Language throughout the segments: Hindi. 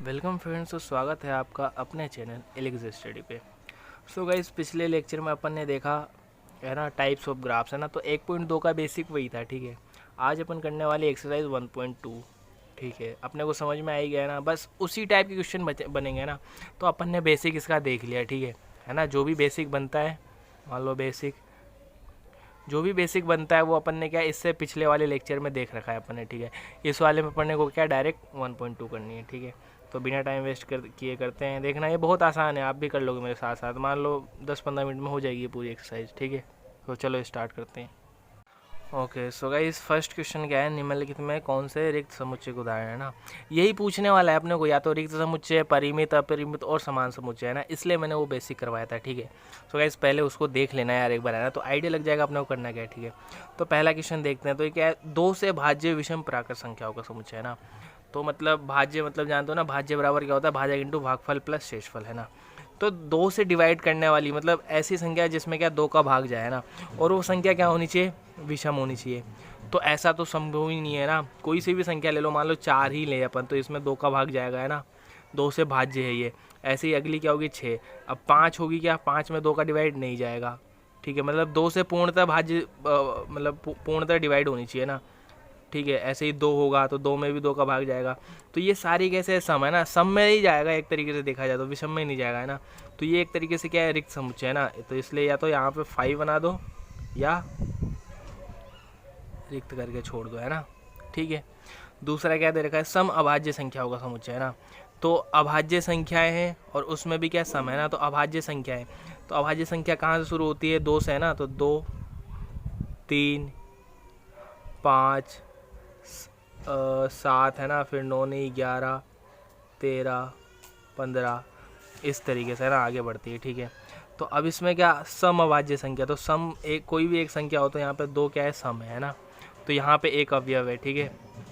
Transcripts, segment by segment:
वेलकम फ्रेंड्स, तो स्वागत है आपका अपने चैनल एलिक्स स्टडी पे। सो गाइस, पिछले लेक्चर में अपन ने देखा है ना टाइप्स ऑफ ग्राफ्स, है ना। तो 1.2 का बेसिक वही था, ठीक है। आज अपन करने वाले एक्सरसाइज 1.2, ठीक है। अपने को समझ में आ ही गया ना, बस उसी टाइप के क्वेश्चन बनेंगे ना। तो अपन ने बेसिक इसका देख लिया, ठीक है ना। जो भी बेसिक बनता है, मान लो जो भी बेसिक बनता है वो अपन ने क्या इससे पिछले वाले लेक्चर में देख रखा है अपन ने, ठीक है। इस वाले में अपन को क्या डायरेक्ट 1.2 करनी है, ठीक है। तो बिना टाइम वेस्ट किए करते हैं। देखना ये बहुत आसान है, आप भी कर लोगे मेरे साथ साथ। मान लो 10-15 मिनट में हो जाएगी ये पूरी एक्सरसाइज, ठीक है। तो चलो स्टार्ट करते हैं। Okay, so guys, first question क्या है, निम्नलिखित में कौन से रिक्त समुच्चय के उदाहरण है ना। यही पूछने वाला है अपने को, या तो रिक्त समुच्चय, परिमित, अपरिमित और समान समुच्चय, है ना। इसलिए मैंने वो बेसिक करवाया था, ठीक है। सो गाइस, पहले उसको देख लेना यार एक बार, है ना, तो आइडिया लग जाएगा अपने को करना क्या है, ठीक है। तो पहला क्वेश्चन देखते हैं। तो ये क्या है, 2 से भाज्य विषम प्राकृत संख्याओं का समुच्चय, है ना। तो मतलब भाज्य मतलब जानते हो ना, भाज्य बराबर क्या होता है, भाजक इंटू भागफल प्लस शेषफल, है ना। तो 2 से डिवाइड करने वाली मतलब ऐसी संख्या जिसमें क्या 2 का भाग जाए, है ना। और वो संख्या क्या होनी चाहिए, विषम होनी चाहिए। तो ऐसा तो संभव ही नहीं है ना। कोई सी भी संख्या ले लो, मान लो 4 ही ले अपन, तो इसमें 2 का भाग जाएगा, है ना। 2 से भाज्य है ये। ऐसे ही अगली क्या होगी, 6। अब 5 होगी, क्या 5 में 2 का डिवाइड नहीं जाएगा, ठीक है। मतलब 2 से पूर्णतः भाज्य मतलब पूर्णतः डिवाइड होनी चाहिए ना, ठीक है। ऐसे ही 2 होगा तो 2 में भी 2 का भाग जाएगा। तो ये सारी कैसे सम, है ना, सम में ही जाएगा एक तरीके से देखा जाए तो, विषम में नहीं जाएगा, है ना। तो ये एक तरीके से क्या है, रिक्त समुच्चय, है ना। तो इसलिए या तो यहाँ पे 5 बना दो या रिक्त करके छोड़ दो, है ना, ठीक है। दूसरा क्या दे रखा है, सम अभाज्य संख्याओं का समुच्चय, है ना। तो अभाज्य संख्याएं हैं और उसमें भी क्या सम, है ना। तो अभाज्य संख्याएं, तो अभाज्य संख्या कहाँ से शुरू होती है, 2 से, है ना। तो 2, 3, 5, 7, है ना। फिर 9 नहीं 11, 13, 15, इस तरीके से, है ना, आगे बढ़ती है, ठीक है। तो अब इसमें क्या सम अभाज्य संख्या, तो सम एक कोई भी एक संख्या हो तो यहाँ पे 2 क्या है, सम है ना। तो यहाँ पे एक अवयव है, ठीक है।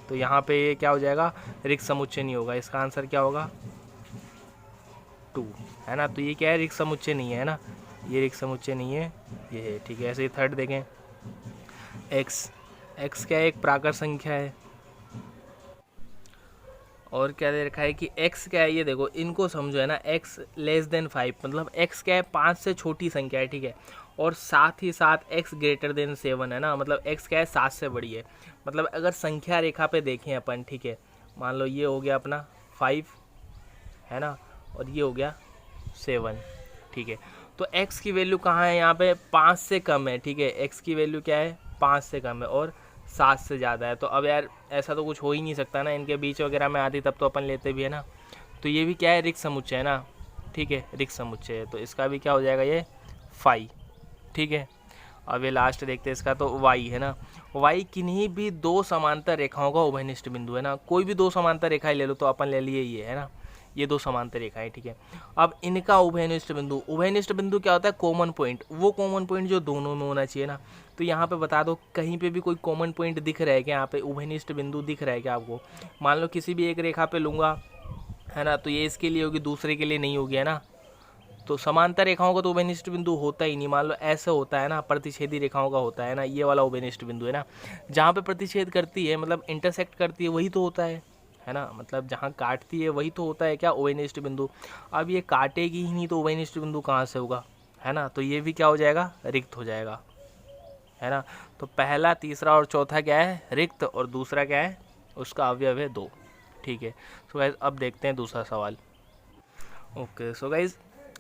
तो यहाँ पे ये क्या हो जाएगा, रिक्त समुच्चय नहीं होगा। इसका आंसर क्या होगा, 2, है ना। तो ये क्या है, रिक्त समुच्चय नहीं है ना, ये रिक्त समुच्चय नहीं है, ये है, ठीक है। ऐसे ही थर्ड देखें, एक्स क्या है, एक प्राकृत संख्या है। और क्या दे रखा है कि x क्या है, ये देखो, इनको समझो, है ना। x लेस देन 5 मतलब x क्या है, 5 से छोटी संख्या है, ठीक है। और साथ ही साथ x ग्रेटर देन 7, है ना। मतलब x क्या है, 7 से बड़ी है। मतलब अगर संख्या रेखा पे देखें अपन, ठीक है, मान लो ये हो गया अपना 5, है ना, और ये हो गया 7, ठीक है। तो x की वैल्यू कहाँ है, यहाँ पे 5 से कम है, ठीक है। x की वैल्यू क्या है, 5 से कम है और 7 से ज़्यादा है। तो अब यार ऐसा तो कुछ हो ही नहीं सकता ना, इनके बीच वगैरह में आती तब तो अपन लेते भी, है ना। तो ये भी क्या है, रिक्त समुच्चय, है ना, ठीक है, रिक्त समुच्चय है। तो इसका भी क्या हो जाएगा, ये 5, ठीक है। अब ये लास्ट देखते हैं इसका, तो y, है ना। y किन्हीं भी 2 समांतर रेखाओं का उभयनिष्ठ बिंदु, है ना। कोई भी 2 समांतर रेखाएं ले लो, तो अपन ले लिए ये, है ना, ये 2 समांतर रेखाएं, ठीक है। अब इनका उभयनिष्ठ बिंदु, उभयनिष्ठ बिंदु क्या होता है, कॉमन पॉइंट, वो कॉमन पॉइंट जो दोनों में होना चाहिए ना। तो यहाँ पे बता दो, कहीं पे भी कोई कॉमन पॉइंट दिख रहा है क्या, यहाँ पे उभयनिष्ठ बिंदु दिख रहा है क्या आपको। मान लो किसी भी एक रेखा पे लूँगा, है ना, तो ये इसके लिए होगी, दूसरे के लिए नहीं होगी, है ना। तो समांतर रेखाओं का तो उभयनिष्ठ बिंदु होता ही नहीं। मान लो ऐसे होता है ना, प्रतिच्छेदी रेखाओं का होता है ना, ये वाला उभयनिष्ठ बिंदु, है ना। जहाँ पे प्रतिच्छेद करती है मतलब इंटरसेक्ट करती है, वही तो होता है ना। मतलब जहाँ काटती है वही तो होता है क्या, उभयनिष्ठ बिंदु। अब ये काटेगी ही नहीं तो उभयनिष्ठ बिंदु कहाँ से होगा, है ना। तो ये भी क्या हो जाएगा, रिक्त हो जाएगा, है ना। तो पहला, तीसरा और चौथा क्या है, रिक्त, और दूसरा क्या है, उसका अवयव है 2, ठीक है। सो गाइस, अब देखते हैं दूसरा सवाल। Okay, so guys,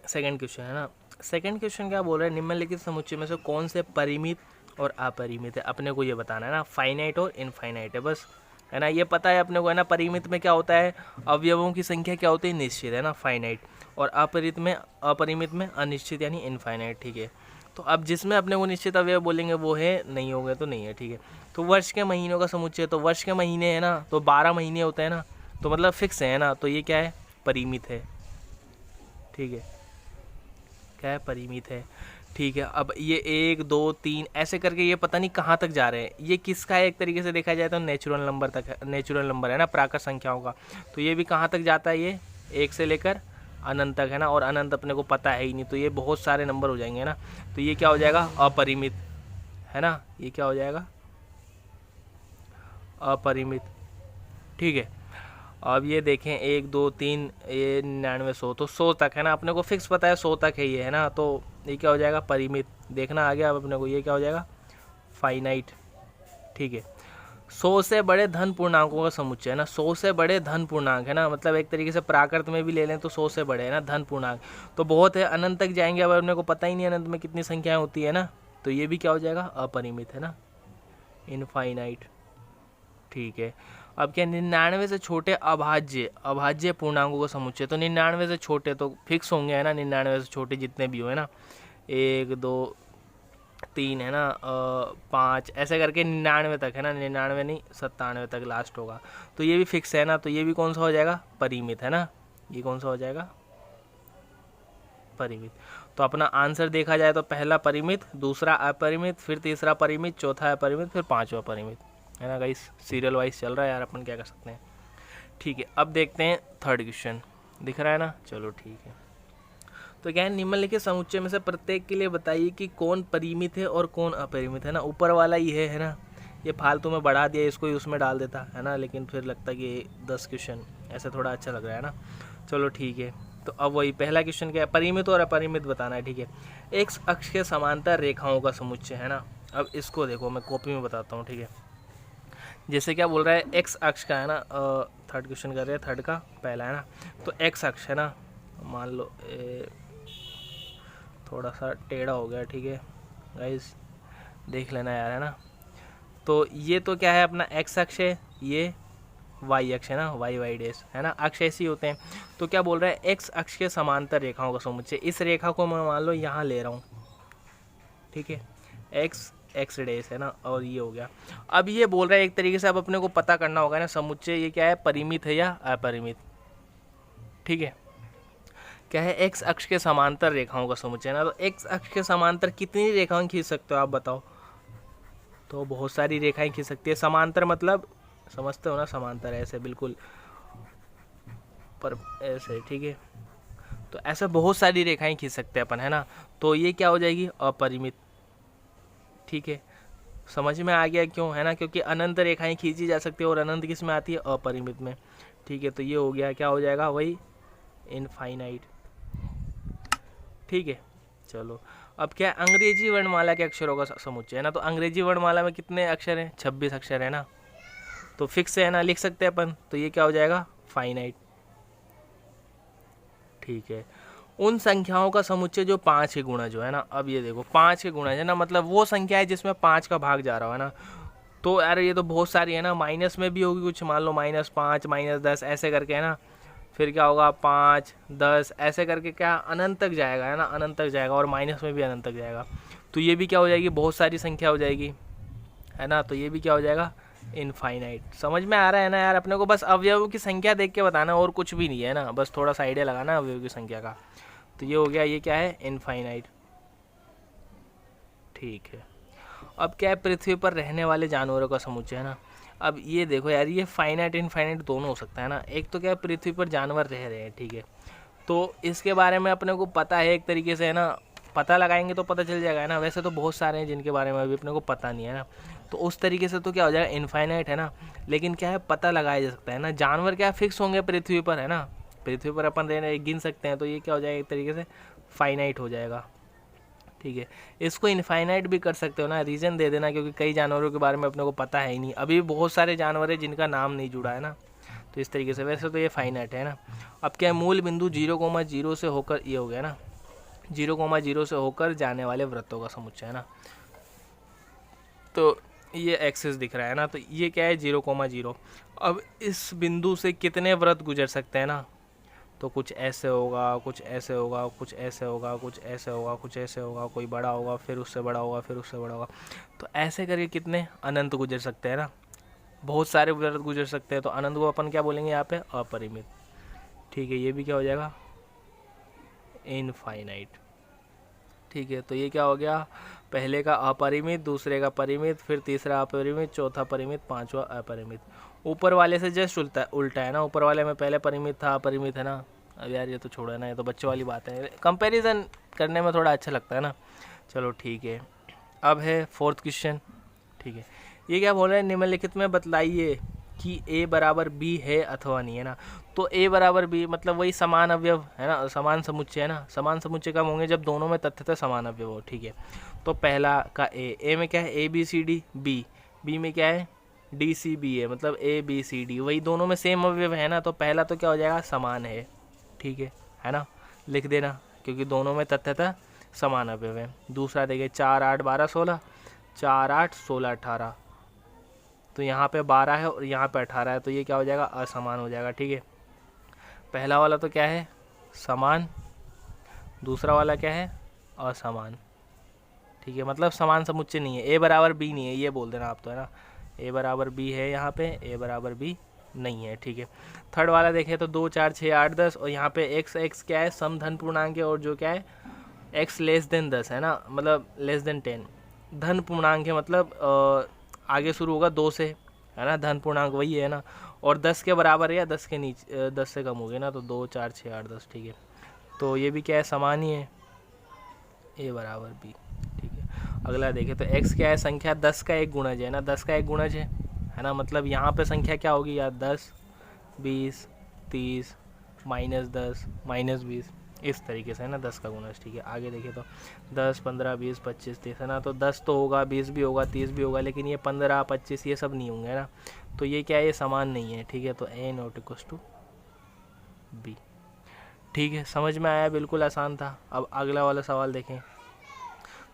second question, है ना। सेकंड क्वेश्चन क्या बोल रहा है, निम्नलिखित समुच्चय में से कौन से परिमित और अपरिमित है, अपने को ये बताना है ना। फाइनाइट और इनफाइनाइट है बस, है ना। ये पता है अपने को, है ना। परिमित में क्या होता है, अवयवों की संख्या क्या होती है, निश्चित, है ना, फाइनाइट। और अपरिमित में अनिश्चित यानी इनफाइनाइट, ठीक है। तो अब जिसमें अपने को निश्चित अवयव बोलेंगे वो है, नहीं होंगे तो नहीं है, ठीक है। तो वर्ष के महीनों का समुच्चय, तो वर्ष के महीने, है ना, तो 12 महीने होते हैं ना, तो मतलब फिक्स है ना। तो ये क्या है, परिमित है, ठीक है। क्या है, परिमित है, ठीक है। अब ये 1 2 3 ऐसे करके ये पता नहीं कहाँ तक जा रहे हैं। ये किसका है, एक तरीके से देखा जाए तो नेचुरल नंबर तक है, नेचुरल नंबर, है ना, प्राकृत संख्याओं का। तो ये भी कहाँ तक जाता है, ये 1 से लेकर अनंत तक, है ना। और अनंत अपने को पता है ही नहीं, तो ये बहुत सारे नंबर हो जाएंगे, है ना। तो ये क्या हो जाएगा, अपरिमित, है ना। ये क्या हो जाएगा, अपरिमित, ठीक है। अब ये देखें 1 2 3 ये 99 100, तो 100 तक है ना, अपने को फिक्स पता है 100 तक है ये, है ना। तो ये क्या हो जाएगा, परिमित। देखना आ गया अब अपने को, ये क्या हो जाएगा, फाइनाइट। ठीक है, 100 से बड़े धन पूर्णांकों का समुच्चय है ना, 100 से बड़े धन पूर्णांक है ना, मतलब एक तरीके से प्राकृत में भी ले लें तो 100 से बड़े है ना धन पूर्णांक, तो बहुत है, अनंत तक जाएंगे। अब अपने को पता ही नहीं अनंत में कितनी संख्याएं होती है ना, तो ये भी क्या हो जाएगा, अपरिमित है ना, इनफाइनाइट। ठीक है, अब क्या 99 से छोटे अभाज्य पूर्णांकों का समुच्चय, तो 99 से छोटे तो फिक्स होंगे है ना, 99 से छोटे जितने भी हो है ना, 1 2 3 है ना, 5 ऐसे करके 99 तक है ना, 99 नहीं 97 तक लास्ट होगा, तो ये भी फिक्स है ना, तो ये भी कौन सा हो जाएगा, परिमित है ना, ये कौन सा हो जाएगा, परिमित। तो अपना आंसर देखा जाए तो पहला परिमित, दूसरा अपरिमित, फिर तीसरा परिमित, चौथा अपरिमित, फिर पांचवा परिमित, है ना गाइस, सीरियल वाइज चल रहा है यार, अपन क्या कर सकते हैं। ठीक है, अब देखते हैं थर्ड क्वेश्चन, दिख रहा है ना, चलो ठीक है। तो क्या है, निम्नलिखित समुच्चय में से प्रत्येक के लिए बताइए कि कौन परिमित है और कौन अपरिमित है ना। ऊपर वाला ये है ना, ये फालतू में बढ़ा दिया, इसको ही उसमें डाल देता है ना, लेकिन फिर लगता है कि 10 क्वेश्चन ऐसे थोड़ा अच्छा लग रहा है ना। चलो ठीक है, तो अब वही पहला क्वेश्चन क्या है, परिमित और अपरिमित बताना है। ठीक है, एक्स अक्ष के समांतर रेखाओं का समुच्चय है ना। अब इसको देखो, मैं कॉपी में बताता हूँ। ठीक है, जैसे क्या बोल रहा है, एक्स अक्ष का है ना, थर्ड क्वेश्चन कर रहे हैं, थर्ड का पहला है ना, तो एक्स अक्ष है ना, मान लो थोड़ा सा टेढ़ा हो गया, ठीक है गाइस, देख लेना यार, है ना। तो ये तो क्या है, अपना एक्स अक्ष है, ये वाई अक्ष है ना, वाई डैश है ना, अक्ष ऐसे ही होते हैं। तो क्या बोल रहा है, एक्स अक्ष के समांतर रेखाओं का समुच्चय, इस रेखा को मैं मान लो यहाँ ले रहा हूँ, ठीक है, एक्स डैश है ना, और ये हो गया। अब ये बोल रहा है एक तरीके से, अब अपने को पता करना होगा ना समुच्चय ये क्या है, परिमित है या अपरिमित। ठीक है, क्या है, एक्स अक्ष के समांतर रेखाओं का समुच्चय ना, तो एक्स अक्ष के समांतर कितनी रेखाएं खींच सकते हो आप बताओ। तो बहुत सारी रेखाएं खींच सकती है, समांतर मतलब समझते हो ना, समांतर ऐसे बिल्कुल पर ऐसे, ठीक है, तो ऐसे बहुत सारी रेखाएं खींच सकते हैं अपन, है ना। तो ये क्या हो जाएगी, अपरिमित। ठीक है, समझ में आ गया क्यों, है ना, क्योंकि अनंत रेखाएं खींची जा सकती है, और अनंत किस में आती है, अपरिमित में। ठीक है, तो ये हो गया, क्या हो जाएगा, वही इनफाइनाइट। ठीक है, चलो अब क्या है, अंग्रेजी वर्णमाला के अक्षरों का समुच्चय है ना। तो अंग्रेजी वर्णमाला में कितने अक्षर हैं, 26 अक्षर है ना, तो फिक्स है ना, लिख सकते हैं अपन, तो ये क्या हो जाएगा, फाइनाइट। ठीक है, उन संख्याओं का समुच्चय जो 5 के गुणा जो है ना, अब ये देखो 5 के गुणा है ना, मतलब वो संख्या है जिसमें 5 का भाग जा रहा है ना। तो यार ये तो बहुत सारी है ना, माइनस में भी होगी कुछ, मान लो -5 -10 ऐसे करके है ना, फिर क्या होगा 5 10 ऐसे करके क्या अनंत तक जाएगा, है ना, अनंत तक जाएगा, और माइनस में भी अनंत तक जाएगा। तो ये भी क्या हो जाएगी, बहुत सारी संख्या हो जाएगी, है ना, तो ये भी क्या हो जाएगा, इनफाइनाइट। समझ में आ रहा है ना यार, अपने को बस अवयवों की संख्या देख के बताना, और कुछ भी नहीं है ना, बस थोड़ा सा आइडिया लगाना अवयवों की संख्या का। तो ये हो गया, ये क्या है, इनफाइनाइट। ठीक है, अब क्या है, पृथ्वी पर रहने वाले जानवरों का समुच्चय है ना। अब ये देखो यार, ये फाइनाइट इनफाइनाइट दोनों हो सकता है ना। एक तो क्या है, पृथ्वी पर जानवर रह रहे हैं, ठीक है, तो इसके बारे में अपने को पता है एक तरीके से, है ना, पता लगाएंगे तो पता चल जाएगा, है ना। वैसे तो बहुत सारे हैं जिनके बारे में अभी अपने को पता नहीं है ना, तो उस तरीके से तो क्या हो जाएगा, इनफाइनाइट है ना। लेकिन क्या है, पता लगाया जा सकता है ना, जानवर क्या फिक्स होंगे पृथ्वी पर, है ना, पृथ्वी पर अपन रहने गिन सकते हैं, तो ये क्या हो जाएगा, एक तरीके से फाइनाइट हो जाएगा। ठीक है, इसको इनफाइनाइट भी कर सकते हो ना, रीज़न दे देना, क्योंकि कई जानवरों के बारे में अपने को पता है ही नहीं, अभी बहुत सारे जानवर हैं जिनका नाम नहीं जुड़ा है ना, तो इस तरीके से। वैसे तो ये फाइनाइट है ना। अब क्या है, मूल बिंदु 0,0 से होकर, ये हो गया ना, 0,0 से होकर जाने वाले वृत्तों का समुच्चय है ना। तो ये एक्सिस दिख रहा है ना, तो ये क्या है, 0,0। अब इस बिंदु से कितने वृत्त गुजर सकते हैं ना, तो कुछ ऐसे होगा, कुछ ऐसे होगा, कुछ ऐसे होगा, कुछ ऐसे होगा, कुछ ऐसे होगा, कोई बड़ा होगा, फिर उससे बड़ा होगा, फिर उससे बड़ा होगा, तो ऐसे करके कितने अनंत गुजर सकते हैं ना, बहुत सारे वृत्त गुजर सकते हैं। तो अनंत को अपन क्या बोलेंगे यहाँ पे, अपरिमित। ठीक है, ये भी क्या हो जाएगा, इनफाइनाइट। ठीक है, तो ये क्या हो गया, पहले का अपरिमित, दूसरे का परिमित, फिर तीसरा अपरिमित, चौथा परिमित, पांचवा अपरिमित। ऊपर वाले से जस्ट उल्टा है ना, ऊपर वाले में पहले परिमित था, अपरिमित है ना। अब यार ये तो छोड़ो है ना, ये तो बच्चों वाली बात है, कंपैरिजन करने में थोड़ा अच्छा लगता है ना। चलो ठीक है, अब है फोर्थ क्वेश्चन। ठीक है, ये क्या बोल रहे हैं, निम्नलिखित में बतलाइए कि ए बराबर बी है अथवा नहीं है ना। तो ए बराबर बी मतलब वही समान अवयव है ना, समान समुच्चय है ना। समान समुच्चय कब होंगे, जब दोनों में तथ्यतः समान अवयव हो, ठीक है। तो पहला का ए में क्या है, A B C D, B में क्या है, डी सी बी है, मतलब ए बी सी डी, वही दोनों में सेम अवयव है ना। तो पहला तो क्या हो जाएगा, समान है, ठीक है ना, लिख देना, क्योंकि दोनों में तथ्यतः समान अवयव है। दूसरा देखिए 4 8 12 16, 4 8 16 18, तो यहाँ पे 12 है और यहाँ पे 18 है, तो ये क्या हो जाएगा, असमान हो जाएगा, ठीक है। पहला वाला तो क्या है, समान, दूसरा वाला क्या है, असमान, ठीक है। मतलब समान समुच्चय नहीं है, ए बराबर बी नहीं है, ये बोल देना आप तो, है ना। ए बराबर बी है यहाँ पे, ए बराबर बी नहीं है, ठीक है। थर्ड वाला देखें तो 2 4 6 8 10, और यहाँ पे एक्स क्या है, समधन पूर्णांक है, और जो क्या है, एक्स लेस देन 10 है ना, मतलब लेस देन 10 धन पूर्णांक है, मतलब आगे शुरू होगा 2 से, है ना, धन पूर्णांक वही है ना, और 10 के बराबर है या 10 के नीचे, 10 से कम हो गया ना, तो 2 4 6 8 10, ठीक है। तो ये भी क्या है, समान ही है, ए बराबर बी, ठीक है। अगला देखें तो एक्स क्या है, संख्या 10 का एक गुणज है ना, 10 का एक गुणज है ना, मतलब यहाँ पे संख्या क्या होगी यार, 10 20 30 -10 -20, इस तरीके से है ना, 10 का गुणज, ठीक है। आगे देखिए तो 10 15 20 25 30 है ना, तो 10 तो होगा, 20 भी होगा, 30 भी होगा, लेकिन ये 15 25 ये सब नहीं होंगे ना, तो ये क्या है, ये समान नहीं है, ठीक है। तो ए नॉट इक्वल टू बी, ठीक है। समझ में आया, बिल्कुल आसान था। अब अगला वाला सवाल देखें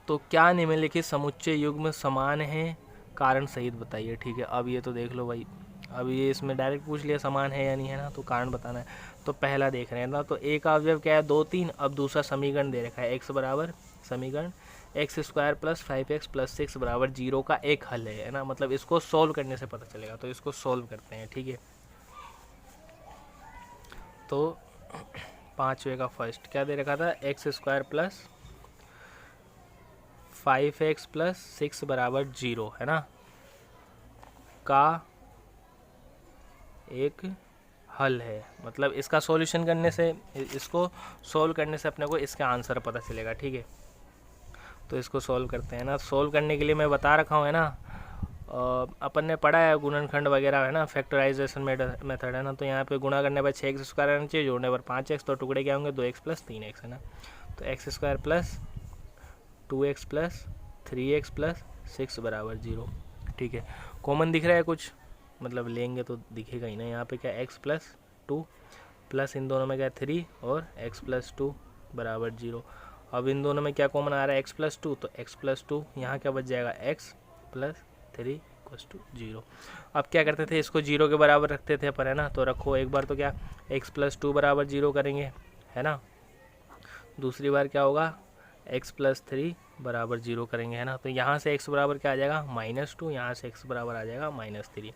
तो क्या निम्नलिखित समुच्चय युग्म समान है, कारण सहित बताइए, ठीक है। अब ये तो देख लो भाई, अब ये इसमें डायरेक्ट पूछ लिया समान है या नहीं है ना, तो कारण बताना है। तो पहला देख रहे हैं ना, तो ए का अवयव क्या है, 2 3। अब दूसरा समीकरण दे रखा है, एक्स बराबर समीकरण x² + 5x + 6 बराबर 0 का एक हल है ना, मतलब इसको सॉल्व करने से पता चलेगा, तो इसको सॉल्व करते हैं, ठीक है। तो पाँचवें का फर्स्ट क्या दे रखा था, x² + 5x + 6 बराबर 0 है ना, का एक हल है, मतलब इसका सॉल्यूशन करने से, इसको सॉल्व करने से अपने को इसका आंसर पता चलेगा, ठीक है। तो इसको सॉल्व करते हैं ना। सॉल्व करने के लिए मैं बता रखा हूँ, है ना, अपन ने पढ़ा है गुणनखंड वगैरह, है ना, फैक्टराइजेशन मेथड, है ना। तो यहाँ पे गुणा करने पर 6x² आना चाहिए, जोड़ने पर 5x, तो टुकड़े क्या होंगे, 2x + 3x, है ना। तो x² + 2x + 3x + 6 बराबर 0, ठीक है। कॉमन दिख रहा है कुछ, मतलब लेंगे तो दिखेगा ही ना। यहाँ पे क्या, x + 2 प्लस इन दोनों में क्या 3 और x + 2 बराबर 0। अब इन दोनों में क्या कॉमन आ रहा है, x + 2, तो x + 2 यहाँ क्या बच जाएगा, x + 3 = 0। अब क्या करते थे, इसको 0 के बराबर रखते थे पर, है ना। तो रखो एक बार, तो क्या x + 2 बराबर 0 करेंगे, है ना। दूसरी बार क्या होगा, x + 3 बराबर 0 करेंगे, है ना। तो यहाँ से x बराबर क्या आ जाएगा, -2, यहाँ से x बराबर आ जाएगा -3।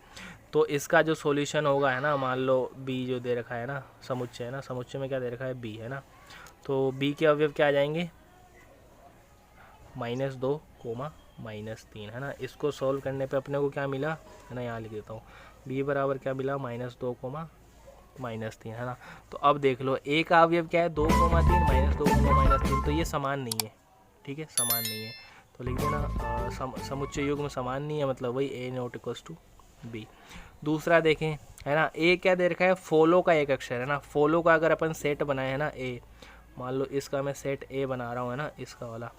तो इसका जो सॉल्यूशन होगा, है ना, मान लो b जो दे रखा है ना, समुच्चय है ना, समुच्चय में क्या दे रखा है, b, है ना। तो b के अवयव क्या आ जाएंगे, -2, -3, है ना। इसको सॉल्व करने पे अपने को क्या मिला, है ना, यहाँ लिख देता हूँ, b बराबर क्या मिला, -2, -3, है ना। तो अब देख लो a का अवयव क्या है, 2, 3, -2, -3, तो ये समान नहीं है, ठीक है, समान नहीं है। तो लिख देना समुच्चय युग्म समान नहीं है, मतलब वही a not equal to b। दूसरा देखें, है ना, a क्या दे रखा है, फॉलो का एक अक्षर, है ना। फॉलो का अगर अपन सेट बनाए, है ना, a, मान लो इसका मैं सेट a बना रहा हूँ, है ना, इसका वाला,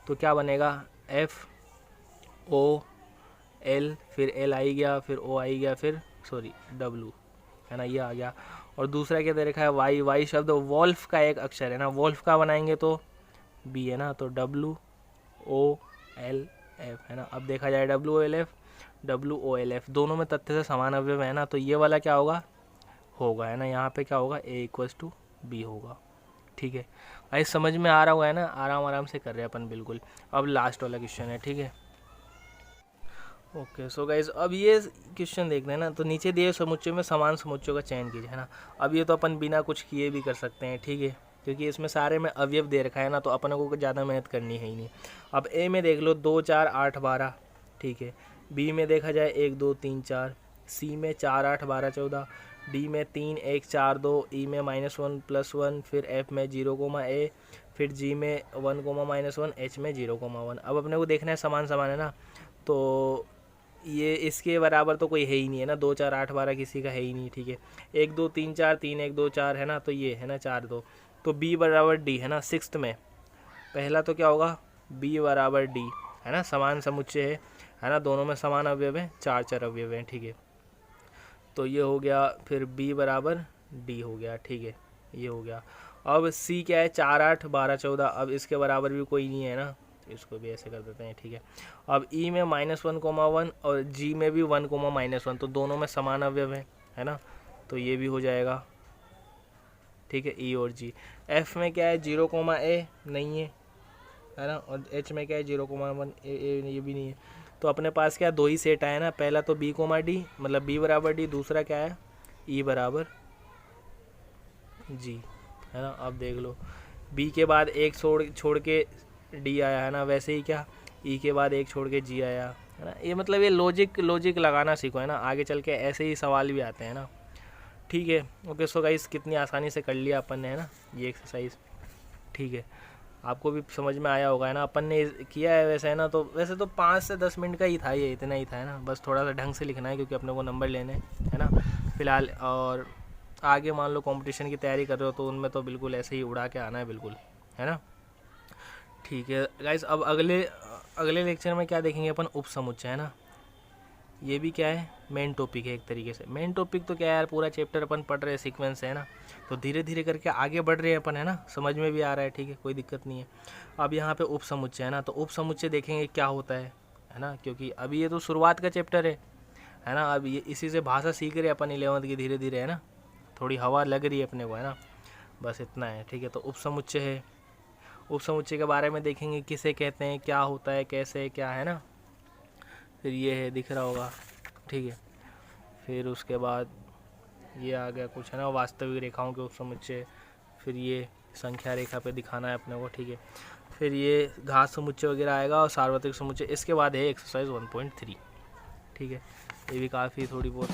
तो क्या बनेगा, FOL, फिर L आई गया, फिर O आई गया, फिर W, है ना, ये आ गया। और दूसरा क्या दे रखा है, वाई शब्द वॉल्फ का एक अक्षर, है ना। वॉल्फ का बनाएंगे तो B, है ना, तो WOLF, है ना। अब देखा जाए WOLF दोनों में तथ्य से समान अवयव है ना, तो ये वाला क्या होगा, है ना, यहाँ पे क्या होगा, A = B होगा, ठीक है। भाई समझ में आ रहा होगा, है ना, आराम से कर रहे हैं अपन, बिल्कुल। अब लास्ट वाला क्वेश्चन है, ठीक है। ओके, सो गाइज अब ये क्वेश्चन देख रहे हैं ना, तो नीचे दिए समुच्चय में समान समुच्चयों का चयन कीजिए, है ना। अब ये तो अपन बिना कुछ किए भी कर सकते हैं, ठीक है, क्योंकि इसमें सारे में अवयव दे रखा है ना, तो अपन को ज़्यादा मेहनत करनी है ही नहीं। अब ए में देख लो 2 4 8 12, ठीक है। बी में देखा जाए 1 2 3 4, सी में 4 8 12 14, डी में 3 1 4 2, ई में -1 +1, फिर एफ में 0, a, फिर जी में 1, -1, एच में 0, 1। अब अपने को देखना है समान है ना, तो ये इसके बराबर तो कोई है ही नहीं है ना, 2 4 8 12 किसी का है ही नहीं, ठीक है। 1 2 3 4 3 1 2 4 है ना, तो ये है ना 4 2, तो b बराबर d है ना। सिक्स्थ में पहला तो क्या होगा, b बराबर d है ना, समान समुच्चय है ना, दोनों में समान अवयव है, 4 4 अवयव हैं, ठीक है। तो ये हो गया, फिर b बराबर d हो गया, ठीक है, ये हो गया। अब c क्या है, 4 8 12 14, अब इसके बराबर भी कोई नहीं है ना, इसको भी ऐसे कर देते हैं, ठीक है। अब e में -1,1 और g में भी 1, -1, तो दोनों में समान अवयव है ना, तो ये भी हो जाएगा, ठीक है, e और g। f में क्या है, 0, a नहीं है ना, और h में क्या है 0,1 a ये भी नहीं है। तो अपने पास क्या 2 ही सेट आया ना, पहला तो b, d मतलब b बराबर d, दूसरा क्या है e बराबर g है ना। अब देख लो b के बाद एक छोड़ के d आया है ना, वैसे ही क्या e के बाद एक छोड़ के g आया है ना। ये मतलब ये लॉजिक लगाना सीखो है ना, आगे चल के ऐसे ही सवाल भी आते हैं ना, ठीक है। ओके, सो गाइस कितनी आसानी से कर लिया अपन ने है ना ये एक्सरसाइज, ठीक है। आपको भी समझ में आया होगा है ना, अपन ने किया है वैसे है ना। तो वैसे तो 5 से 10 मिनट का ही था, ये इतना ही था है ना, बस थोड़ा सा ढंग से लिखना है क्योंकि अपने को नंबर लेने है ना फ़िलहाल। और आगे मान लो कंपटीशन की तैयारी कर रहे हो तो उनमें तो बिल्कुल ऐसे ही उड़ा के आना है बिल्कुल, है ना, ठीक है गाइस। अब अगले लेक्चर में क्या देखेंगे अपन, उपसमुच्चय है ना। ये भी क्या है, मेन टॉपिक है एक तरीके से। मेन टॉपिक तो क्या है यार, पूरा चैप्टर अपन पढ़ रहे हैं सीक्वेंस से है ना, तो धीरे धीरे करके आगे बढ़ रहे हैं अपन है ना, समझ में भी आ रहा है, ठीक है, कोई दिक्कत नहीं है। अब यहाँ पे उपसमुच्चय है ना, तो उपसमुच्चय देखेंगे क्या होता है ना, क्योंकि अभी ये तो शुरुआत का चैप्टर है ना। अब ये इसी से भाषा सीख रहे हैं अपन 11वीं की धीरे धीरे है ना, थोड़ी हवा लग रही है अपने को है ना, बस इतना है, ठीक है। तो उपसमुच्चय है, उपसमुच्चय के बारे में देखेंगे किसे कहते हैं, क्या होता है, कैसे क्या है ना। फिर ये है, दिख रहा होगा, ठीक है। फिर उसके बाद ये आ गया कुछ है ना, वास्तविक रेखाओं के उपसमुच्चय। फिर ये संख्या रेखा पे दिखाना है अपने को, ठीक है। फिर ये घात समुच्चय वगैरह आएगा और सार्वत्रिक समुच्चय। इसके बाद है एक्सरसाइज 1.3, ठीक है। ये भी काफ़ी थोड़ी बहुत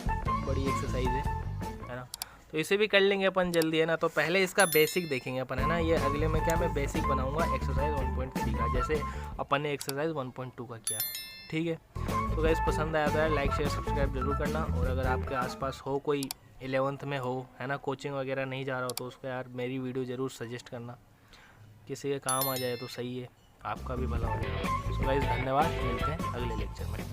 बड़ी एक्सरसाइज है ना, तो इसे भी कर लेंगे अपन जल्दी है ना। तो पहले इसका बेसिक देखेंगे अपन है ना, ये अगले में क्या मैं बेसिक बनाऊंगा एक्सरसाइज 1.3 का, जैसे अपन ने एक्सरसाइज 1.2 का किया, ठीक है। तो गाइस पसंद आया तो यार लाइक शेयर सब्सक्राइब जरूर करना। और अगर आपके आसपास हो कोई 11th में हो है ना, कोचिंग वगैरह नहीं जा रहा हो, तो उसको यार मेरी वीडियो ज़रूर सजेस्ट करना, किसी के काम आ जाए तो सही है, आपका भी भला हो जाएगा। तो गाइस धन्यवाद, मिलते हैं अगले लेक्चर में।